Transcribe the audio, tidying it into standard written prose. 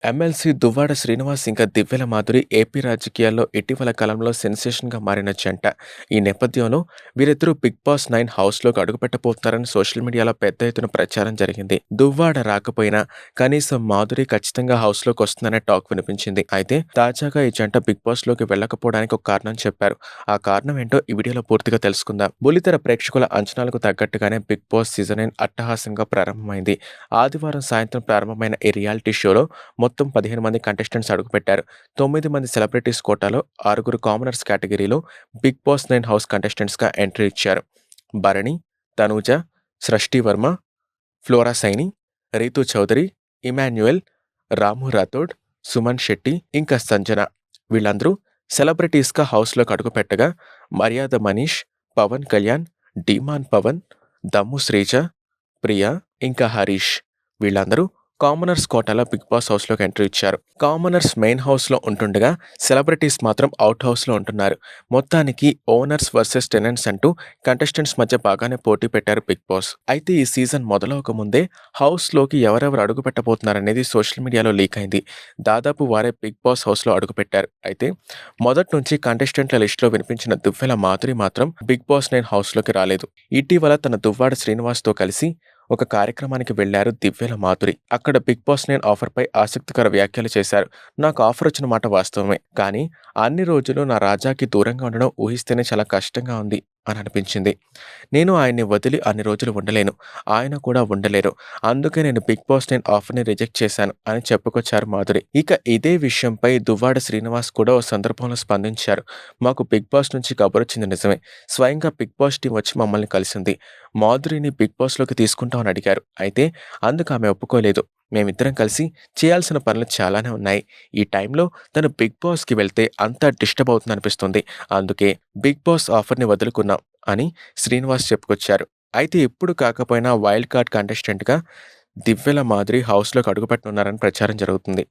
MLC Duvvada Srinivas ఇంకా దివ్యల Madhuri AP రాజకీయాల్లో ఇటీవల కాలంలో సెన్సేషన్‌గా మారిన జంట. ఈ నేపథ్యంలో వీరిద్దరూ 'బిగ్ బాస్ 9' హౌస్‌లోకి అడుగుపెట్టబోతున్నారని సోషల్ మీడియాలో పెద్ద ఎత్తున ప్రచారం జరిగింది. దువ్వాడ రాకపోయినా కనీసం మాధురి ఖచ్చితంగా హౌస్‌లోకొస్తుందనే టాక్ వినిపించింది. అయితే తాజాగా ఈ జంట 'బిగ్ బాస్'లోకి వెళ్ళకపోవడానికి ఒక కారణం చెప్పారు. ఆ కారణం ఏంటో ఈ వీడియోలో పూర్తిగా తెలుసుకుందాం. బుల్లితెర ప్రేక్షకుల అంచనాలకు తగ్గట్టుగానే 'బిగ్ బాస్' సీజన్ 9 అట్టహాసంగా ప్రారంభమైంది. ఆదివారం సాయంత్రం ప్రారంభమైన ఈ రియాలిటీ షోలో మొత్తం 15 మంది కంటెస్టెంట్స్ అడుగుపెట్టారు. 9 మంది సెలబ్రిటీస్ కోటాలో, 6 కామనర్స్ కేటగిరీలో 'బిగ్ బాస్ 9' హౌస్ కంటెస్టెంట్స్‌గా ఎంట్రీ ఇచ్చారు. భరణి, తనూజ, సృష్టి వర్మ, ఫ్లోరా సైని, రీతూ చౌదరి, ఇమాన్యుయల్, రాము రాథోడ్, సుమన్ శెట్టి, ఇంకా సంజన వీళ్ళందరూ సెలబ్రిటీస్‌గా హౌస్‌లోకి అడుగుపెట్టగా, మర్యాద మనీష్, పవన్ కళ్యాణ్, డీమాన్ పవన్, దమ్ము శ్రీజ, ప్రియా, ఇంకా హరీష్ వీళ్ళందరూ కామనర్స్ కోటాలో 'బిగ్ బాస్' హౌస్‌లోకి ఎంట్రీ ఇచ్చారు. కామనర్స్ మెయిన్ హౌస్‌లో ఉంటుండగా, సెలబ్రిటీస్ మాత్రం అవుట్ హౌస్‌లో ఉంటున్నారు. మొత్తానికి ఓనర్స్ వర్సెస్ టెనెంట్స్ అంటూ కంటెస్టెంట్స్ మధ్య బాగానే పోటీ పెట్టారు 'బిగ్ బాస్'. అయితే ఈ సీజన్ మొదలవక ముందే హౌస్‌లోకి ఎవరెవరు అడుగుపెట్టబోతున్నారనేది సోషల్ మీడియాలో లీక్ అయింది. దాదాపు వారే 'బిగ్ బాస్' హౌస్‌లో అడుగుపెట్టారు. అయితే మొదటి నుంచి కంటెస్టెంట్ల లిస్టులో వినిపించిన దువ్వెల మాధురి మాత్రం 'బిగ్ బాస్ 9' హౌస్‌లోకి రాలేదు. ఇటీవల తన దువ్వాడ శ్రీనివాస్‌తో కలిసి ఒక కార్యక్రమానికి వెళ్లారు దివ్యల మాధురి. అక్కడ 'బిగ్ బాస్ 9' ఆఫర్‌పై ఆసక్తికర వ్యాఖ్యలు చేశారు. నాకు ఆఫర్ వచ్చిన మాట వాస్తవమే. కానీ అన్ని రోజులు నా రాజాకి దూరంగా ఉండడం ఊహిస్తేనే చాలా కష్టంగా ఉంది అని అనిపించింది. నేను ఆయన్ని వదిలి అన్ని రోజులు ఉండలేను. ఆయన కూడా ఉండలేరు. అందుకే నేను 'బిగ్ బాస్ 9' ఆఫర్‌ని రిజెక్ట్ చేశాను అని చెప్పుకొచ్చారు మాధురి. ఇక ఇదే విషయంపై దువ్వాడ శ్రీనివాస్ కూడా ఓ సందర్భంలో స్పందించారు. మాకు 'బిగ్ బాస్' నుంచి కబురొచ్చింది నిజమే. స్వయంగా 'బిగ్ బాస్' టీమ్ వచ్చి మమ్మల్ని కలిసింది. మాధురిని 'బిగ్ బాస్'లోకి తీసుకుంటామని అడిగారు. అయితే అందుకు ఆమె ఒప్పుకోలేదు. మేమిద్దరం కలిసి చేయాల్సిన పనులు చాలానే ఉన్నాయి. ఈ టైంలో తను 'బిగ్ బాస్'కి వెళ్తే అంతా డిస్టర్బ్ అవుతుందనిపిస్తుంది. అందుకే 'బిగ్ బాస్' ఆఫర్‌ని వదులుకున్నాం అని శ్రీనివాస్ చెప్పుకొచ్చారు. అయితే ఎప్పుడు కాకపోయినా వైల్డ్ కార్డ్ కంటెస్టెంట్‌గా దివ్యల మాధురి హౌస్‌లోకి అడుగుపెట్టనున్నారని ప్రచారం జరుగుతుంది.